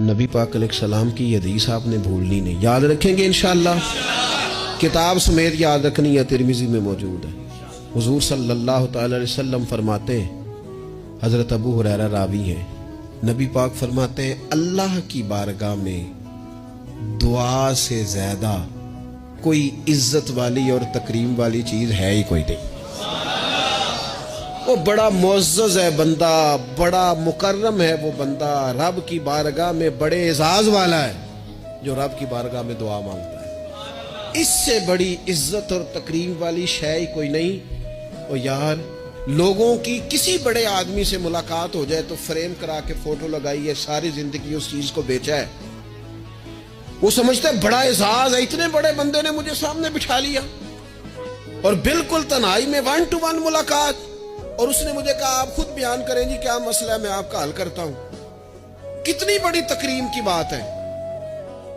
नबी पाक अलैहिस्सलाम की ये हदीस आपने भूलनी नहीं, याद रखेंगे इंशाअल्लाह। किताब समेत याद रखनी है, तिरमिज़ी में मौजूद है। हुजूर सल्लल्लाहु तआला अलैहि वसल्लम फरमाते हैं, हज़रत अबू हुरैरा रावी हैं, नबी पाक फरमाते हैं अल्लाह की बारगाह में दुआ से ज़्यादा कोई इज्जत वाली और तकरीम वाली चीज़ है ही कोई नहीं। वो बड़ा मुअज़्ज़ज़ है बंदा, बड़ा मुकर्रम है वो बंदा, रब की बारगाह में बड़े एजाज वाला है जो रब की बारगाह में दुआ मांगता है। इससे बड़ी इज्जत और तकरीम वाली शय ही कोई नहीं। और यार, लोगों की किसी बड़े आदमी से मुलाकात हो जाए तो फ्रेम करा के फोटो लगाई है, सारी जिंदगी उस चीज को बेचा है। वो समझते हैं बड़ा एजाज है, इतने बड़े बंदे ने मुझे सामने बिठा लिया और बिल्कुल तन्हाई में 1 to 1 मुलाकात, और उसने मुझे कहा आप खुद बयान करें जी क्या मसला है, मैं आपका हल करता हूं। कितनी बड़ी तकरीम की बात है।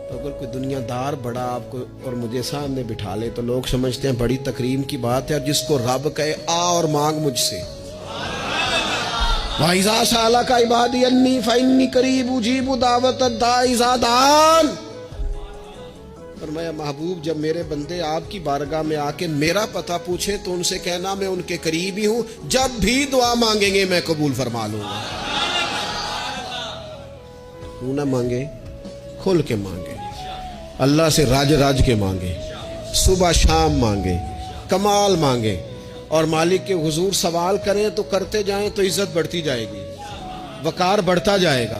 तो अगर कोई दुनियादार बड़ा आपको और मुझे सामने बिठा ले तो लोग समझते हैं बड़ी तकरीम की बात है। और जिसको रब कहे आ और मांग मुझसे, वाइज़ा साला का इबादी अन्नी फइन्नी करीब उजीबु दावत दाई इज़ा दान। फरमाया महबूब, जब मेरे बंदे आपकी बारगाह में आके मेरा पता पूछे तो उनसे कहना मैं उनके करीब ही हूं, जब भी दुआ मांगेंगे मैं कबूल फरमा लूंगा। मुंह ना मांगे, खुल के मांगे, अल्लाह से राज राज के मांगे, सुबह शाम मांगे, कमाल मांगे, और मालिक के हुजूर सवाल करें तो करते जाएं तो इज्जत बढ़ती जाएगी, वकार बढ़ता जाएगा।